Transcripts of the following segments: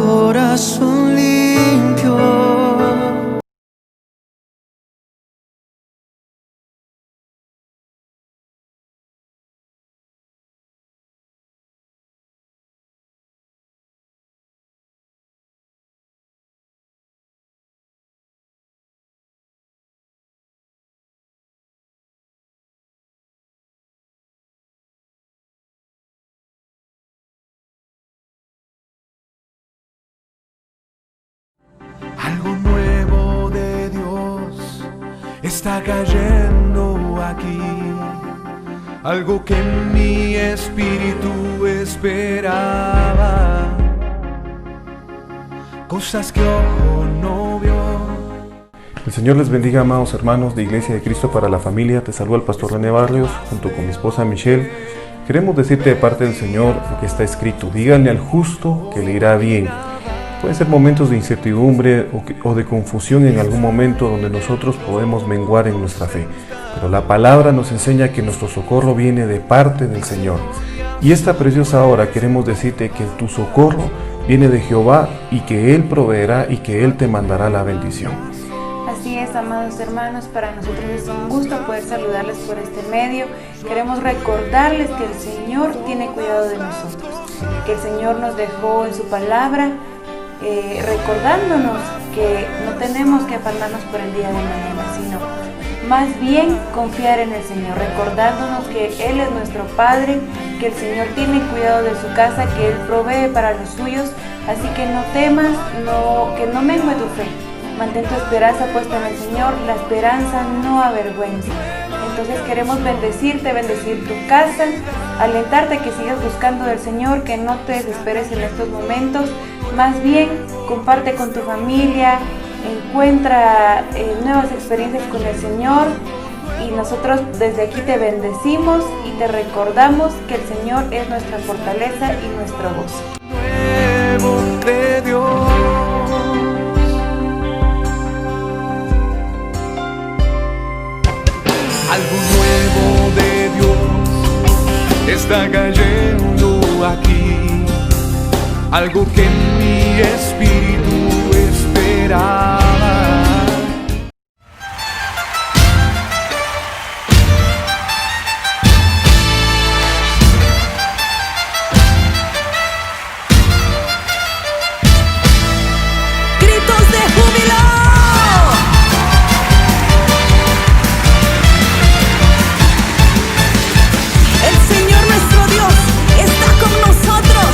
corazón limpio. Algo nuevo de Dios está cayendo aquí, algo que mi espíritu esperaba, cosas que ojo no vio. El Señor les bendiga, amados hermanos de Iglesia de Cristo para la Familia. Te saluda el pastor René Barrios junto con mi esposa Michelle. Queremos decirte de parte del Señor lo que está escrito: díganle al justo que le irá bien. Pueden ser momentos de incertidumbre o de confusión en algún momento donde nosotros podemos menguar en nuestra fe. Pero la palabra nos enseña que nuestro socorro viene de parte del Señor. Y esta preciosa hora queremos decirte que tu socorro viene de Jehová y que Él proveerá y que Él te mandará la bendición. Así es, amados hermanos, para nosotros es un gusto poder saludarles por este medio. Queremos recordarles que el Señor tiene cuidado de nosotros, que el Señor nos dejó en su palabra recordándonos que no tenemos que afanarnos por el día de mañana, sino más bien confiar en el Señor, recordándonos que Él es nuestro Padre, que el Señor tiene cuidado de su casa, que Él provee para los suyos. Así que no temas, que no mengue tu fe, mantén tu esperanza puesta en el Señor, la esperanza no avergüenza. Entonces queremos bendecirte, bendecir tu casa, alentarte que sigas buscando del Señor, que no te desesperes en estos momentos. Más bien, comparte con tu familia, encuentra nuevas experiencias con el Señor, y nosotros desde aquí te bendecimos y te recordamos que el Señor es nuestra fortaleza y nuestro gozo. Nuevo de Dios. Algo nuevo de Dios está cayendo aquí, algo que mi espíritu esperaba. ¡Gritos de júbilo! El Señor nuestro Dios está con nosotros.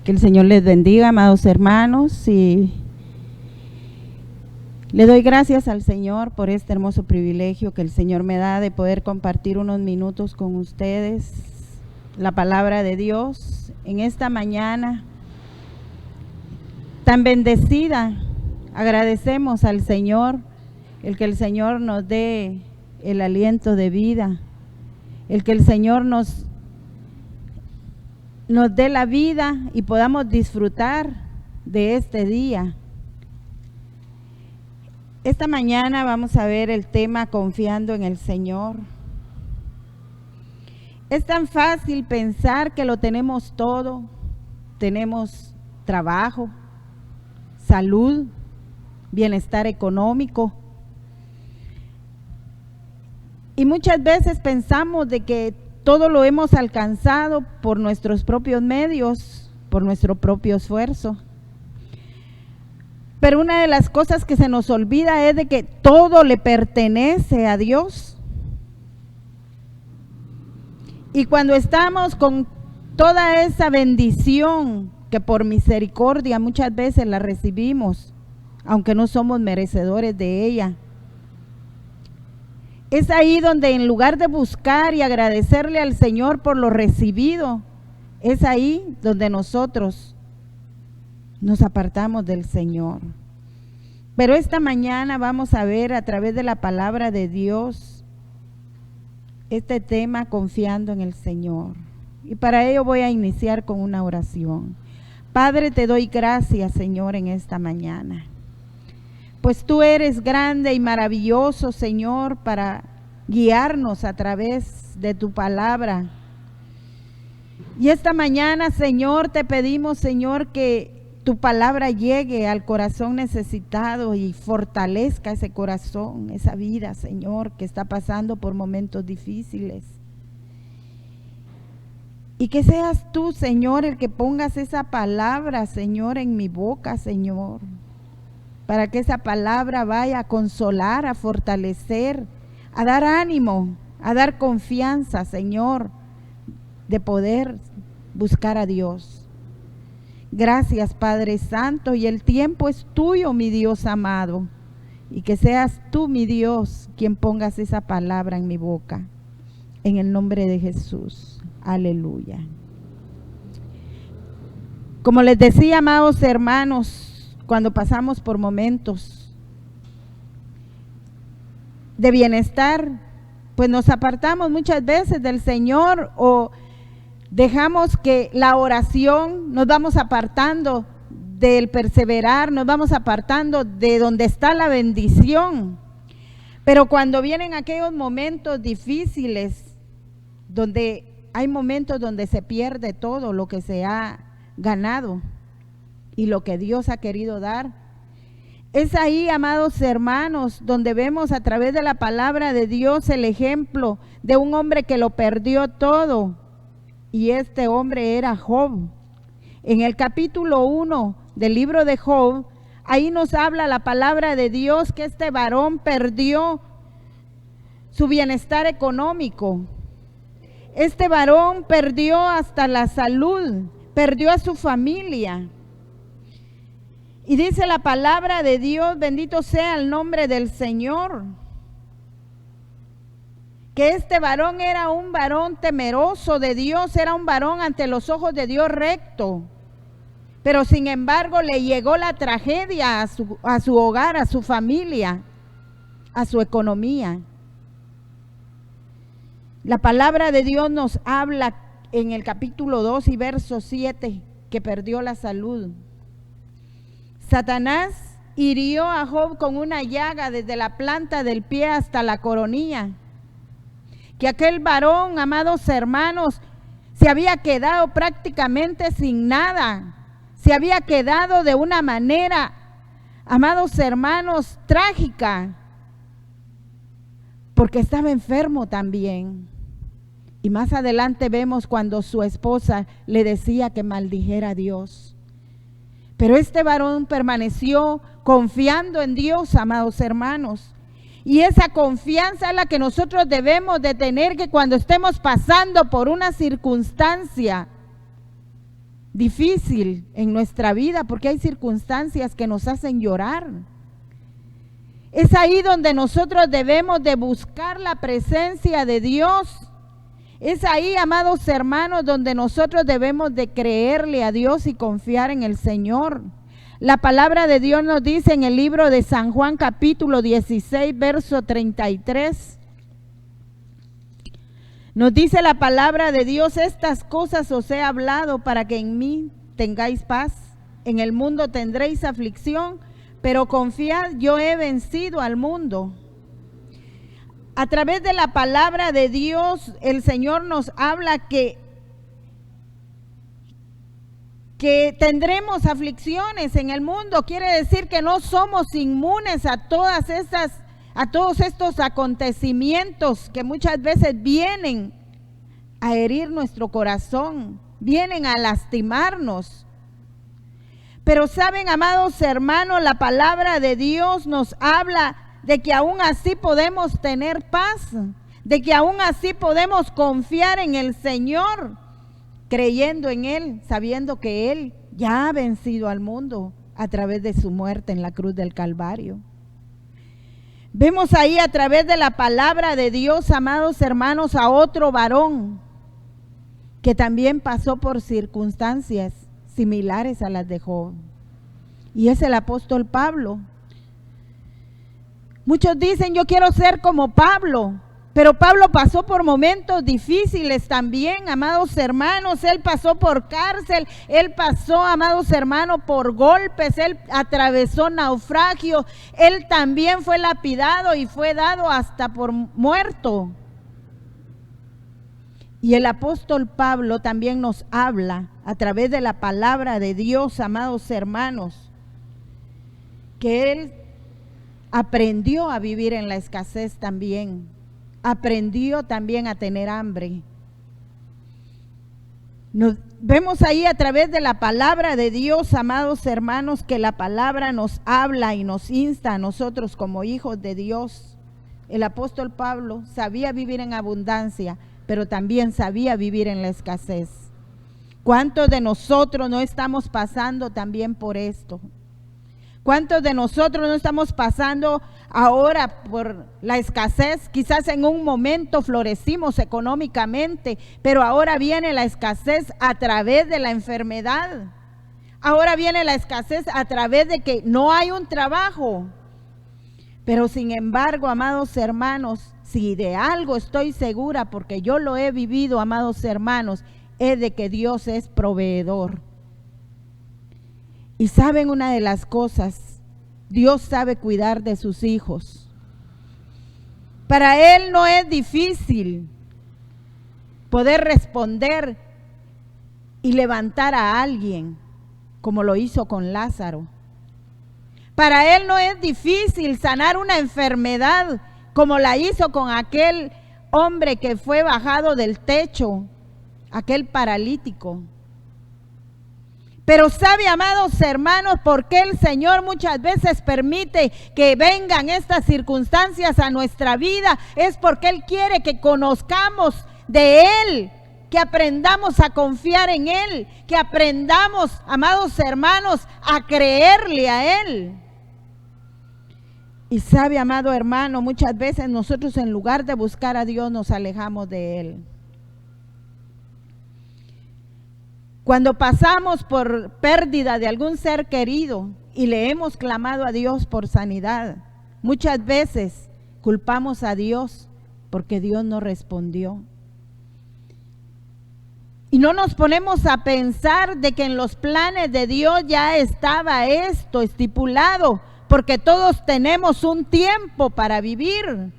Que el Señor les bendiga, amados hermanos, y le doy gracias al Señor por este hermoso privilegio que el Señor me da de poder compartir unos minutos con ustedes la palabra de Dios en esta mañana tan bendecida. Agradecemos al Señor el que el Señor nos dé el aliento de vida, el que el Señor nos dé la vida y podamos disfrutar de este día. Esta mañana vamos a ver el tema confiando en el Señor. Es tan fácil pensar que lo tenemos todo. Tenemos trabajo, salud, bienestar económico. Y muchas veces pensamos de que todo lo hemos alcanzado por nuestros propios medios, por nuestro propio esfuerzo. Pero una de las cosas que se nos olvida es de que todo le pertenece a Dios. Y cuando estamos con toda esa bendición que por misericordia muchas veces la recibimos, aunque no somos merecedores de ella, es ahí donde en lugar de buscar y agradecerle al Señor por lo recibido, es ahí donde nosotros nos apartamos del Señor. Pero esta mañana vamos a ver a través de la palabra de Dios este tema, confiando en el Señor. Y para ello voy a iniciar con una oración. Padre, te doy gracias, Señor, en esta mañana. Pues tú eres grande y maravilloso, Señor, para guiarnos a través de tu palabra. Y esta mañana, Señor, te pedimos, Señor, que tu palabra llegue al corazón necesitado y fortalezca ese corazón, esa vida, Señor, que está pasando por momentos difíciles. Y que seas tú, Señor, el que pongas esa palabra, Señor, en mi boca, Señor, para que esa palabra vaya a consolar, a fortalecer, a dar ánimo, a dar confianza, Señor, de poder buscar a Dios. Gracias, Padre Santo, y el tiempo es tuyo, mi Dios amado, y que seas tú, mi Dios, quien pongas esa palabra en mi boca, en el nombre de Jesús. Aleluya. Como les decía, amados hermanos, cuando pasamos por momentos de bienestar, pues nos apartamos muchas veces del Señor o dejamos que la oración, nos vamos apartando del perseverar, nos vamos apartando de donde está la bendición. Pero cuando vienen aquellos momentos difíciles, donde hay momentos donde se pierde todo lo que se ha ganado y lo que Dios ha querido dar, es ahí, amados hermanos, donde vemos a través de la palabra de Dios el ejemplo de un hombre que lo perdió todo. Y este hombre era Job. En el capítulo 1 del libro de Job, ahí nos habla la palabra de Dios que este varón perdió su bienestar económico. Este varón perdió hasta la salud, perdió a su familia. Y dice la palabra de Dios, bendito sea el nombre del Señor, que este varón era un varón temeroso de Dios, era un varón ante los ojos de Dios recto. Pero sin embargo le llegó la tragedia a su hogar, a su familia, a su economía. La palabra de Dios nos habla en el capítulo 2 y verso 7 que perdió la salud. Satanás hirió a Job con una llaga desde la planta del pie hasta la coronilla. Que aquel varón, amados hermanos, se había quedado prácticamente sin nada. Se había quedado de una manera, amados hermanos, trágica. Porque estaba enfermo también. Y más adelante vemos cuando su esposa le decía que maldijera a Dios. Pero este varón permaneció confiando en Dios, amados hermanos. Y esa confianza es la que nosotros debemos de tener, que cuando estemos pasando por una circunstancia difícil en nuestra vida, porque hay circunstancias que nos hacen llorar. Es ahí donde nosotros debemos de buscar la presencia de Dios. Es ahí, amados hermanos, donde nosotros debemos de creerle a Dios y confiar en el Señor. La palabra de Dios nos dice en el libro de San Juan capítulo 16, verso 33. Nos dice la palabra de Dios: estas cosas os he hablado para que en mí tengáis paz. En el mundo tendréis aflicción, pero confiad, yo he vencido al mundo. A través de la palabra de Dios, el Señor nos habla que tendremos aflicciones en el mundo. Quiere decir que no somos inmunes a todos estos acontecimientos que muchas veces vienen a herir nuestro corazón, vienen a lastimarnos. Pero saben, amados hermanos, la palabra de Dios nos habla de que aún así podemos tener paz, de que aún así podemos confiar en el Señor, creyendo en Él, sabiendo que Él ya ha vencido al mundo a través de su muerte en la cruz del Calvario. Vemos ahí a través de la palabra de Dios, amados hermanos, a otro varón que también pasó por circunstancias similares a las de Job. Y es el apóstol Pablo. Muchos dicen, yo quiero ser como Pablo, pero Pablo pasó por momentos difíciles también, amados hermanos. Él pasó por cárcel, él pasó, amados hermanos, por golpes, él atravesó naufragio, él también fue lapidado y fue dado hasta por muerto. Y el apóstol Pablo también nos habla a través de la palabra de Dios, amados hermanos, que él aprendió a vivir en la escasez también. Aprendió también a tener hambre. Nos vemos ahí a través de la palabra de Dios, amados hermanos, que la palabra nos habla y nos insta a nosotros como hijos de Dios. El apóstol Pablo sabía vivir en abundancia, pero también sabía vivir en la escasez. ¿Cuántos de nosotros no estamos pasando también por esto? ¿Cuántos de nosotros no estamos pasando ahora por la escasez? Quizás en un momento florecimos económicamente, pero ahora viene la escasez a través de la enfermedad. Ahora viene la escasez a través de que no hay un trabajo. Pero sin embargo, amados hermanos, si de algo estoy segura, porque yo lo he vivido, amados hermanos, es de que Dios es proveedor. Y saben una de las cosas, Dios sabe cuidar de sus hijos. Para Él no es difícil poder responder y levantar a alguien como lo hizo con Lázaro. Para Él no es difícil sanar una enfermedad como la hizo con aquel hombre que fue bajado del techo, aquel paralítico. Pero sabe, amados hermanos, por qué el Señor muchas veces permite que vengan estas circunstancias a nuestra vida. Es porque Él quiere que conozcamos de Él, que aprendamos a confiar en Él, que aprendamos, amados hermanos, a creerle a Él. Y sabe, amado hermano, muchas veces nosotros en lugar de buscar a Dios nos alejamos de Él. Cuando pasamos por pérdida de algún ser querido y le hemos clamado a Dios por sanidad, muchas veces culpamos a Dios porque Dios no respondió. Y no nos ponemos a pensar de que en los planes de Dios ya estaba esto estipulado, porque todos tenemos un tiempo para vivir.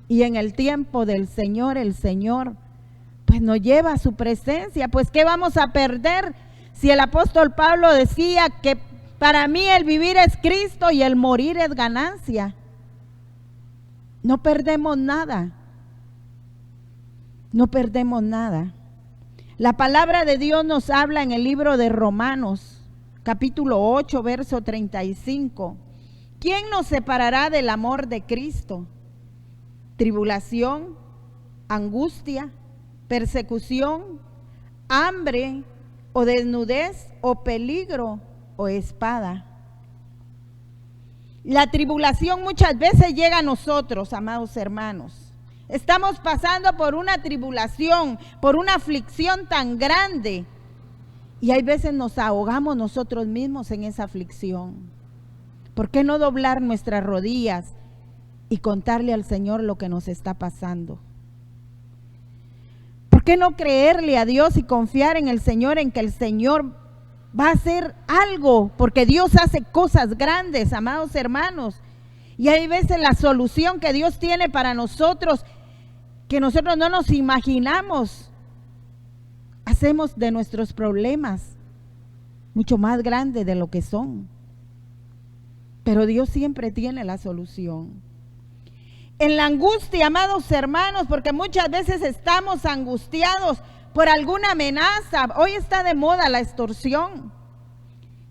Y en el tiempo del Señor, el Señor pues nos lleva a su presencia. Pues ¿qué vamos a perder? Si el apóstol Pablo decía que para mí el vivir es Cristo y el morir es ganancia. No perdemos nada. No perdemos nada. La palabra de Dios nos habla en el libro de Romanos, capítulo 8, verso 35. ¿Quién nos separará del amor de Cristo? ¿Tribulación, angustia, persecución, hambre o desnudez o peligro o espada? La tribulación muchas veces llega a nosotros, amados hermanos. Estamos pasando por una tribulación, por una aflicción tan grande. Y hay veces nos ahogamos nosotros mismos en esa aflicción. ¿Por qué no doblar nuestras rodillas y contarle al Señor lo que nos está pasando? ¿Por qué no creerle a Dios y confiar en el Señor, en que el Señor va a hacer algo? Porque Dios hace cosas grandes, amados hermanos. Y hay veces la solución que Dios tiene para nosotros, que nosotros no nos imaginamos, hacemos de nuestros problemas mucho más grandes de lo que son. Pero Dios siempre tiene la solución. En la angustia, amados hermanos, porque muchas veces estamos angustiados por alguna amenaza. Hoy está de moda la extorsión.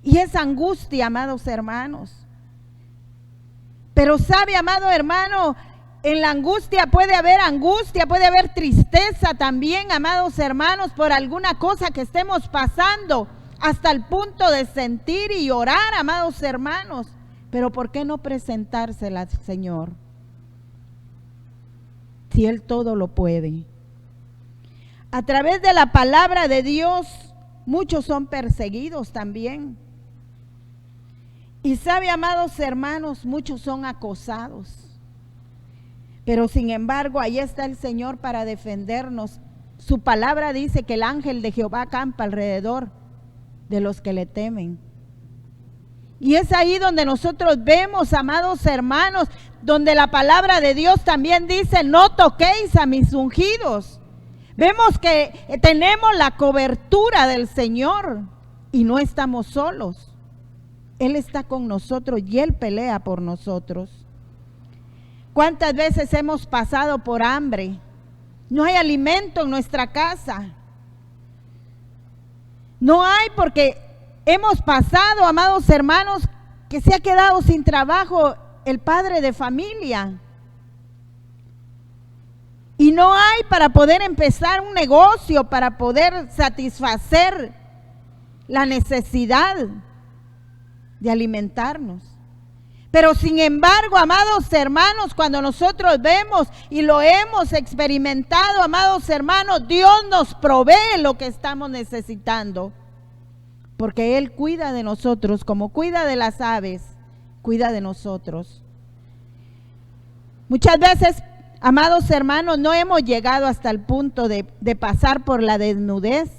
Y es angustia, amados hermanos. Pero sabe, amado hermano, en la angustia puede haber tristeza también, amados hermanos, por alguna cosa que estemos pasando, hasta el punto de sentir y orar, amados hermanos. Pero ¿por qué no presentársela al Señor? Si Él todo lo puede. A través de la palabra de Dios, muchos son perseguidos también. Y sabe, amados hermanos, muchos son acosados. Pero sin embargo, ahí está el Señor para defendernos. Su palabra dice que el ángel de Jehová acampa alrededor de los que le temen. Y es ahí donde nosotros vemos, amados hermanos, donde la palabra de Dios también dice, no toquéis a mis ungidos. Vemos que tenemos la cobertura del Señor y no estamos solos. Él está con nosotros y Él pelea por nosotros. ¿Cuántas veces hemos pasado por hambre? No hay alimento en nuestra casa. No hay porque hemos pasado, amados hermanos, que se ha quedado sin trabajo el padre de familia. Y no hay para poder empezar un negocio, para poder satisfacer la necesidad de alimentarnos. Pero sin embargo, amados hermanos, cuando nosotros vemos y lo hemos experimentado, amados hermanos, Dios nos provee lo que estamos necesitando. Porque Él cuida de nosotros, como cuida de las aves, cuida de nosotros. Muchas veces, amados hermanos, no hemos llegado hasta el punto de pasar por la desnudez.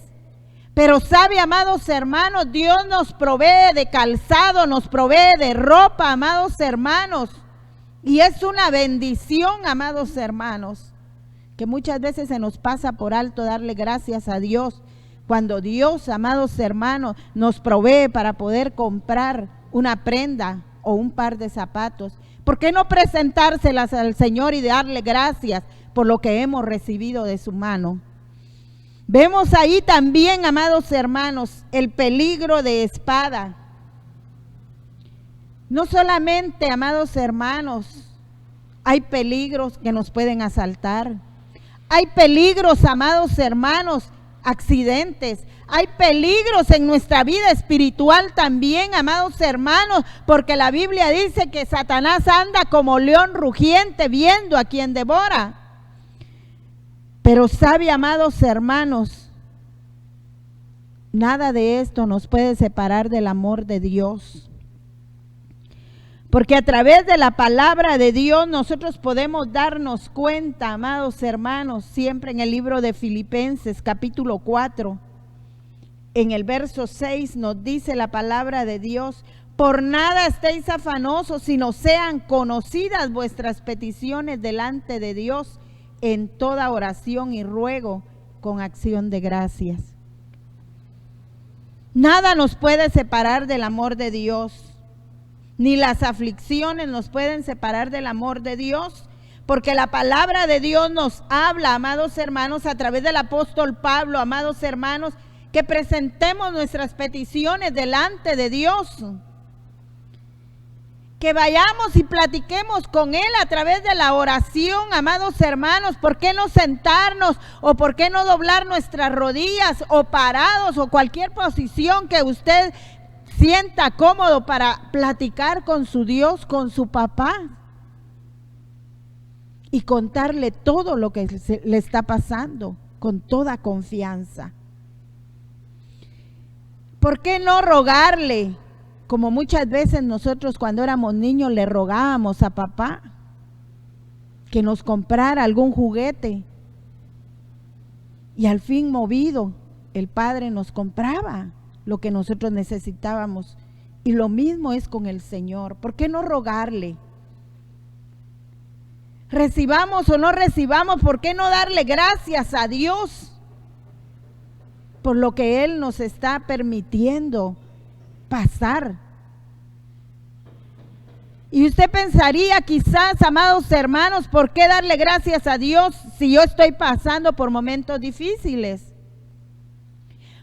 Pero sabe, amados hermanos, Dios nos provee de calzado, nos provee de ropa, amados hermanos. Y es una bendición, amados hermanos, que muchas veces se nos pasa por alto darle gracias a Dios. Cuando Dios, amados hermanos, nos provee para poder comprar una prenda o un par de zapatos. ¿Por qué no presentárselas al Señor y darle gracias por lo que hemos recibido de su mano? Vemos ahí también, amados hermanos, el peligro de espada. No solamente, amados hermanos, hay peligros que nos pueden asaltar. Hay peligros, amados hermanos, accidentes. Hay peligros en nuestra vida espiritual también, amados hermanos, porque la Biblia dice que Satanás anda como león rugiente viendo a quien devora. Pero sabe, amados hermanos, nada de esto nos puede separar del amor de Dios. Porque a través de la palabra de Dios nosotros podemos darnos cuenta, amados hermanos, siempre en el libro de Filipenses capítulo 4, en el verso 6 nos dice la palabra de Dios: por nada estéis afanosos, sino sean conocidas vuestras peticiones delante de Dios en toda oración y ruego con acción de gracias. Nada nos puede separar del amor de Dios, ni las aflicciones nos pueden separar del amor de Dios, porque la palabra de Dios nos habla, amados hermanos, a través del apóstol Pablo, amados hermanos, que presentemos nuestras peticiones delante de Dios. Que vayamos y platiquemos con Él a través de la oración, amados hermanos. ¿Por qué no sentarnos o por qué no doblar nuestras rodillas o parados o cualquier posición que usted sienta cómodo para platicar con su Dios, con su papá? Y contarle todo lo que le está pasando con toda confianza. ¿Por qué no rogarle? Como muchas veces nosotros cuando éramos niños le rogábamos a papá que nos comprara algún juguete. Y al fin, movido, el Padre nos compraba lo que nosotros necesitábamos. Y lo mismo es con el Señor. ¿Por qué no rogarle? Recibamos o no recibamos, ¿por qué no darle gracias a Dios por lo que Él nos está permitiendo pasar? Y usted pensaría quizás, amados hermanos, ¿por qué darle gracias a Dios si yo estoy pasando por momentos difíciles?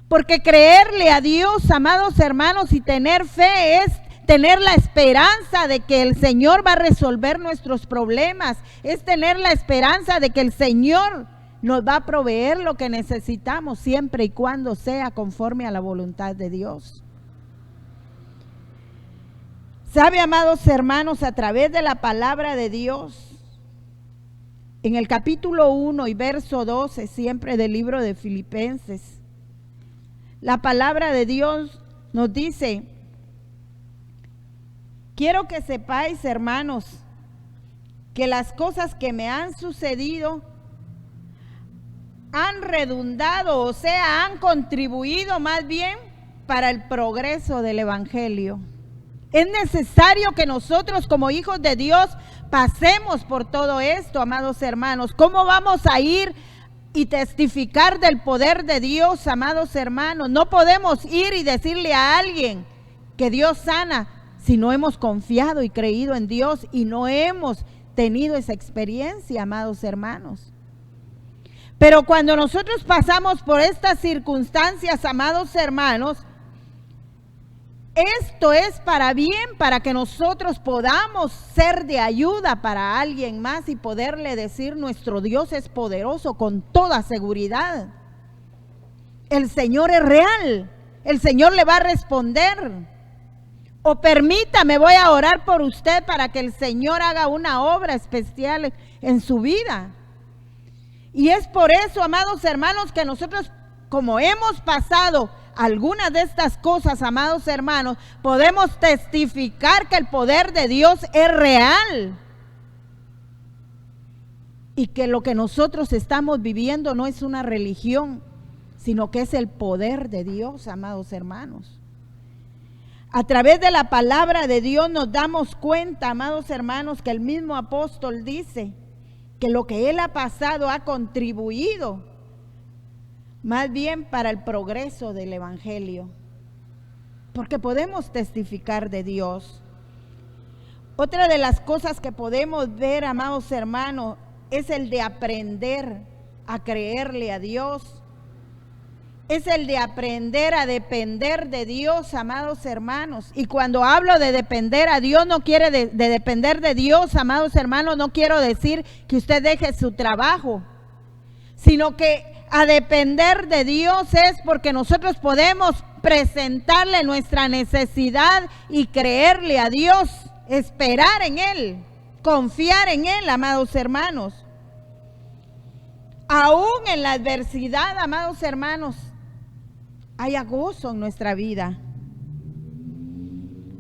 Porque creerle a Dios, amados hermanos, y tener fe es tener la esperanza de que el Señor va a resolver nuestros problemas, es tener la esperanza de que el Señor nos va a proveer lo que necesitamos siempre y cuando sea conforme a la voluntad de Dios. ¿Sabe, amados hermanos, a través de la palabra de Dios, en el capítulo 1 y verso 12, siempre del libro de Filipenses, la palabra de Dios nos dice quiero que sepáis, hermanos, que las cosas que me han sucedido han redundado, o sea, han contribuido más bien para el progreso del Evangelio. Es necesario que nosotros como hijos de Dios pasemos por todo esto, amados hermanos. ¿Cómo vamos a ir y testificar del poder de Dios, amados hermanos? No podemos ir y decirle a alguien que Dios sana si no hemos confiado y creído en Dios y no hemos tenido esa experiencia, amados hermanos. Pero cuando nosotros pasamos por estas circunstancias, amados hermanos, esto es para bien, para que nosotros podamos ser de ayuda para alguien más y poderle decir: nuestro Dios es poderoso con toda seguridad. El Señor es real, el Señor le va a responder. O permítame, voy a orar por usted para que el Señor haga una obra especial en su vida. Y es por eso, amados hermanos, que nosotros, como hemos pasado algunas de estas cosas, amados hermanos, podemos testificar que el poder de Dios es real. Y que lo que nosotros estamos viviendo no es una religión, sino que es el poder de Dios, amados hermanos. A través de la palabra de Dios nos damos cuenta, amados hermanos, que el mismo apóstol dice que lo que él ha pasado ha contribuido más bien para el progreso del Evangelio, porque podemos testificar de Dios. Otra de las cosas que podemos ver, amados hermanos, es el de aprender a creerle a Dios. Es el de aprender a depender de Dios, amados hermanos. Y cuando hablo de depender a Dios, no quiere de depender de Dios, amados hermanos, no quiero decir que usted deje su trabajo, sino que a depender de Dios es porque nosotros podemos presentarle nuestra necesidad y creerle a Dios, esperar en Él, confiar en Él, amados hermanos. Aún en la adversidad, amados hermanos, haya gozo en nuestra vida.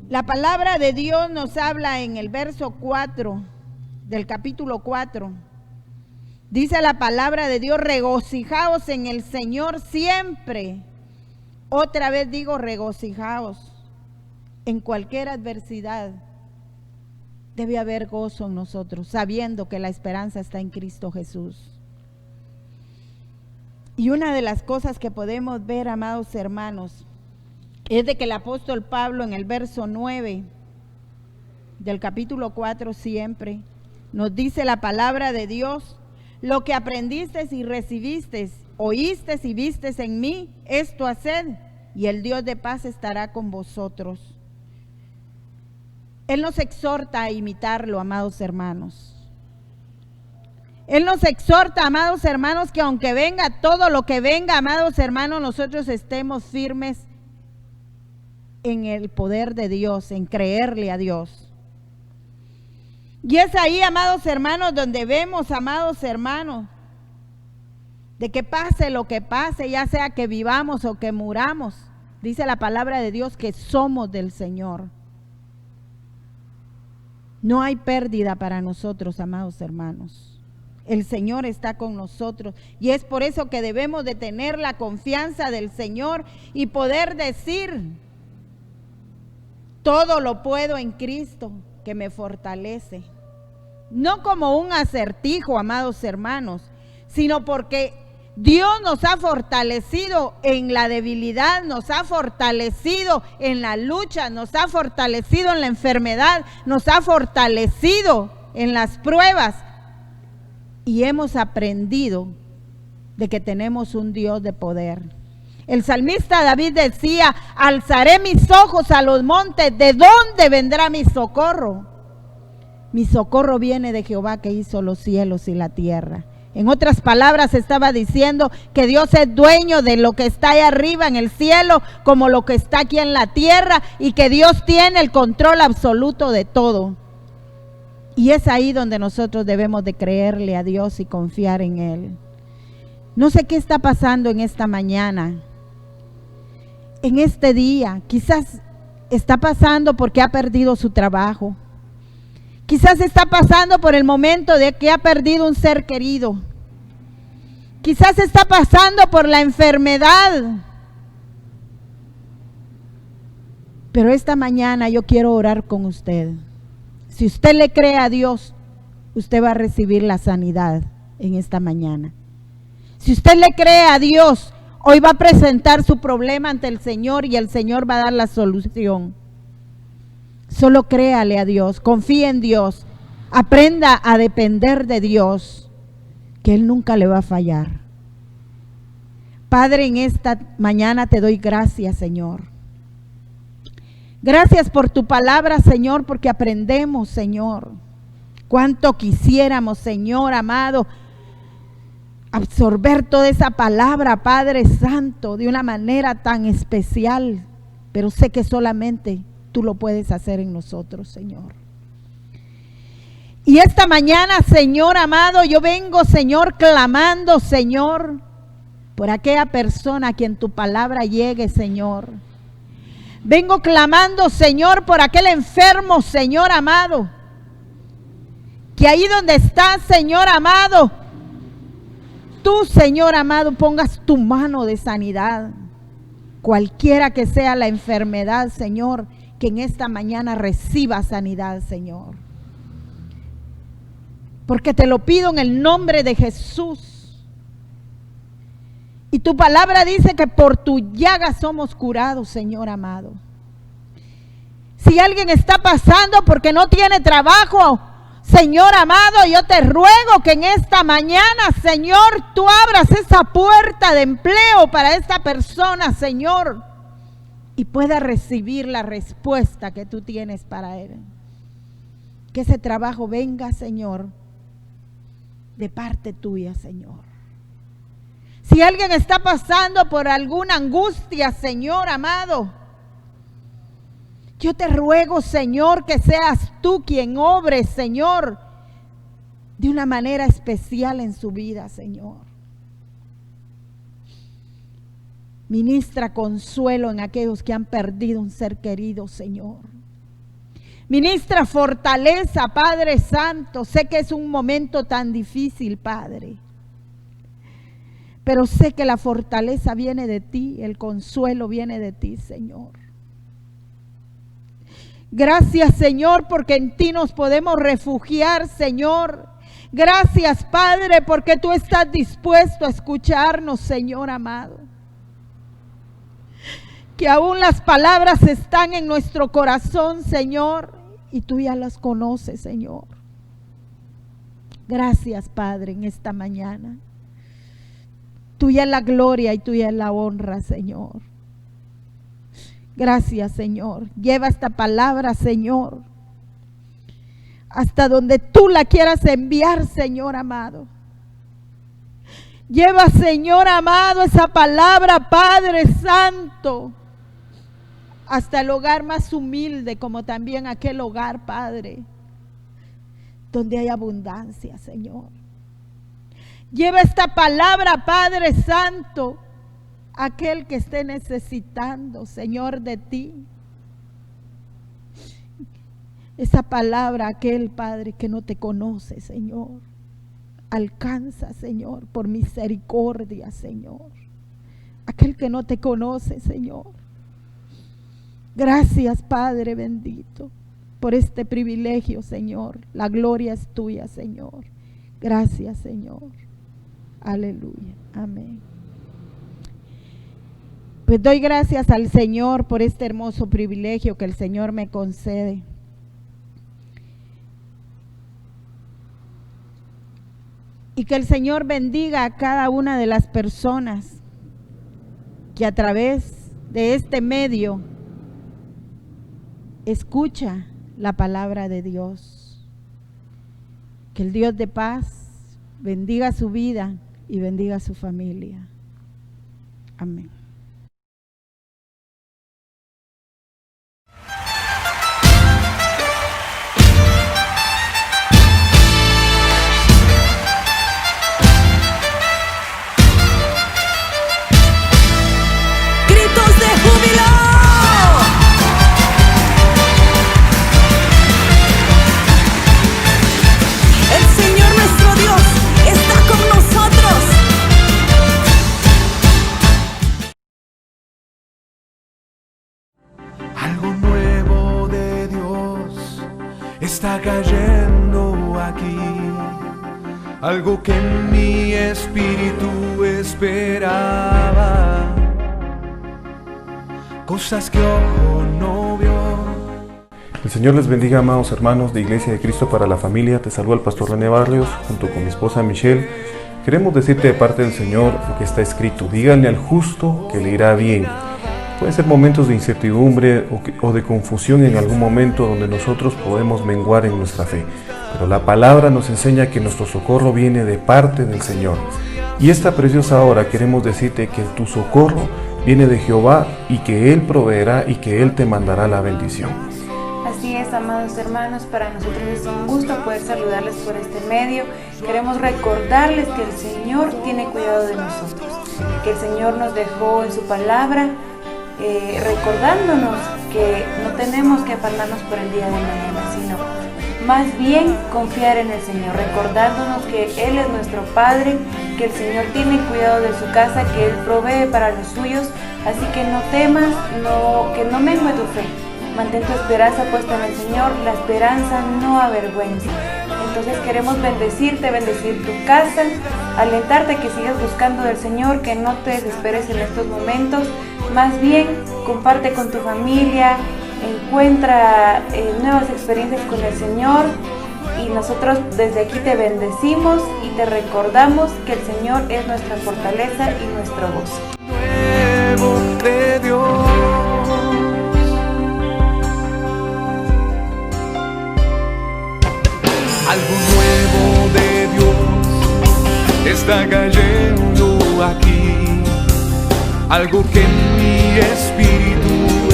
La palabra de Dios nos habla en el verso 4 del capítulo 4. Dice la palabra de Dios: regocijaos en el Señor siempre. Otra vez digo, regocijaos. En cualquier adversidad debe haber gozo en nosotros, sabiendo que la esperanza está en Cristo Jesús. Y una de las cosas que podemos ver, amados hermanos, es de que el apóstol Pablo en el verso 9 del capítulo 4 siempre nos dice la palabra de Dios: lo que aprendiste y recibiste, oíste y vistes en mí, esto haced, y el Dios de paz estará con vosotros. Él nos exhorta a imitarlo, amados hermanos. Él nos exhorta, amados hermanos, que aunque venga todo lo que venga, amados hermanos, nosotros estemos firmes en el poder de Dios, en creerle a Dios. Y es ahí, amados hermanos, donde vemos, amados hermanos, de que pase lo que pase, ya sea que vivamos o que muramos, dice la palabra de Dios que somos del Señor. No hay pérdida para nosotros, amados hermanos. El Señor está con nosotros y es por eso que debemos de tener la confianza del Señor y poder decir: todo lo puedo en Cristo que me fortalece. No como un acertijo, amados hermanos, sino porque Dios nos ha fortalecido en la debilidad, nos ha fortalecido en la lucha, nos ha fortalecido en la enfermedad, nos ha fortalecido en las pruebas. Y hemos aprendido de que tenemos un Dios de poder. El salmista David decía: alzaré mis ojos a los montes, ¿de dónde vendrá mi socorro? Mi socorro viene de Jehová, que hizo los cielos y la tierra. En otras palabras, estaba diciendo que Dios es dueño de lo que está ahí arriba en el cielo como lo que está aquí en la tierra, y que Dios tiene el control absoluto de todo. Y es ahí donde nosotros debemos de creerle a Dios y confiar en Él. No sé qué está pasando en esta mañana, en este día. Quizás está pasando porque ha perdido su trabajo. Quizás está pasando por el momento de que ha perdido un ser querido. Quizás está pasando por la enfermedad. Pero esta mañana yo quiero orar con usted. Si usted le cree a Dios, usted va a recibir la sanidad en esta mañana. Si usted le cree a Dios, hoy va a presentar su problema ante el Señor y el Señor va a dar la solución. Solo créale a Dios, confíe en Dios, aprenda a depender de Dios, que Él nunca le va a fallar. Padre, en esta mañana te doy gracias, Señor. Gracias por tu palabra, Señor, porque aprendemos, Señor. Cuánto quisiéramos, Señor amado, absorber toda esa palabra, Padre Santo, de una manera tan especial, pero sé que solamente tú lo puedes hacer en nosotros, Señor. Y esta mañana, Señor amado, yo vengo, Señor, clamando, Señor, por aquella persona a quien tu palabra llegue, Señor. Vengo clamando, Señor, por aquel enfermo, Señor amado, que ahí donde está, Señor amado, tú, Señor amado, pongas tu mano de sanidad. Cualquiera que sea la enfermedad, Señor, que en esta mañana reciba sanidad, Señor. Porque te lo pido en el nombre de Jesús. Y tu palabra dice que por tu llaga somos curados, Señor amado. Si alguien está pasando porque no tiene trabajo, Señor amado, yo te ruego que en esta mañana, Señor, tú abras esa puerta de empleo para esta persona, Señor, y pueda recibir la respuesta que tú tienes para él. Que ese trabajo venga, Señor, de parte tuya, Señor. Si alguien está pasando por alguna angustia, Señor amado, yo te ruego, Señor, que seas tú quien obre, Señor, de una manera especial en su vida, Señor. Ministra consuelo en aquellos que han perdido un ser querido, Señor. Ministra fortaleza, Padre Santo. Sé que es un momento tan difícil, Padre, pero sé que la fortaleza viene de ti, el consuelo viene de ti, Señor. Gracias, Señor, porque en ti nos podemos refugiar, Señor. Gracias, Padre, porque tú estás dispuesto a escucharnos, Señor amado. Que aún las palabras están en nuestro corazón, Señor, y tú ya las conoces, Señor. Gracias, Padre, en esta mañana. Tuya es la gloria y tuya es la honra, Señor. Gracias, Señor. Lleva esta palabra, Señor, hasta donde tú la quieras enviar, Señor amado. Lleva, Señor amado, esa palabra, Padre Santo, hasta el hogar más humilde, como también aquel hogar, Padre, donde hay abundancia, Señor. Lleva esta palabra, Padre Santo, a aquel que esté necesitando, Señor, de ti. Esa palabra, aquel, Padre, que no te conoce, Señor. Alcanza, Señor, por misericordia, Señor. Aquel que no te conoce, Señor. Gracias, Padre bendito, por este privilegio, Señor. La gloria es tuya, Señor. Gracias, Señor. Aleluya. Amén. Pues doy gracias al Señor por este hermoso privilegio que el Señor me concede. Y que el Señor bendiga a cada una de las personas que a través de este medio escucha la palabra de Dios. Que el Dios de paz bendiga su vida y bendiga su familia. Amén. cayendo aquí, algo que mi espíritu esperaba, cosas que ojo no vio. El Señor les bendiga, amados hermanos de Iglesia de Cristo para la Familia. Te saluda el pastor René Barrios junto con mi esposa Michelle. Queremos decirte de parte del Señor lo que está escrito: díganle al justo que le irá bien. Pueden ser momentos de incertidumbre o de confusión en algún momento donde nosotros podemos menguar en nuestra fe, pero la palabra nos enseña que nuestro socorro viene de parte del Señor. Y esta preciosa hora queremos decirte que tu socorro viene de Jehová y que Él proveerá y que Él te mandará la bendición. Así es, amados hermanos, para nosotros es un gusto poder saludarles por este medio. Queremos recordarles que el Señor tiene cuidado de nosotros, que el Señor nos dejó en su palabra, recordándonos que no tenemos que afanarnos por el día de mañana, sino más bien confiar en el Señor, recordándonos que Él es nuestro Padre, que el Señor tiene cuidado de su casa, que Él provee para los suyos, así que no temas, que no mengue tu fe. Mantén tu esperanza puesta en el Señor, la esperanza no avergüenza. Entonces queremos bendecirte, bendecir tu casa, alentarte que sigas buscando del Señor, que no te desesperes en estos momentos, más bien comparte con tu familia, encuentra nuevas experiencias con el Señor, y nosotros desde aquí te bendecimos y te recordamos que el Señor es nuestra fortaleza y nuestro gozo. Nuevo de Dios. Algo nuevo de Dios está cayendo aquí, algo que mi espíritu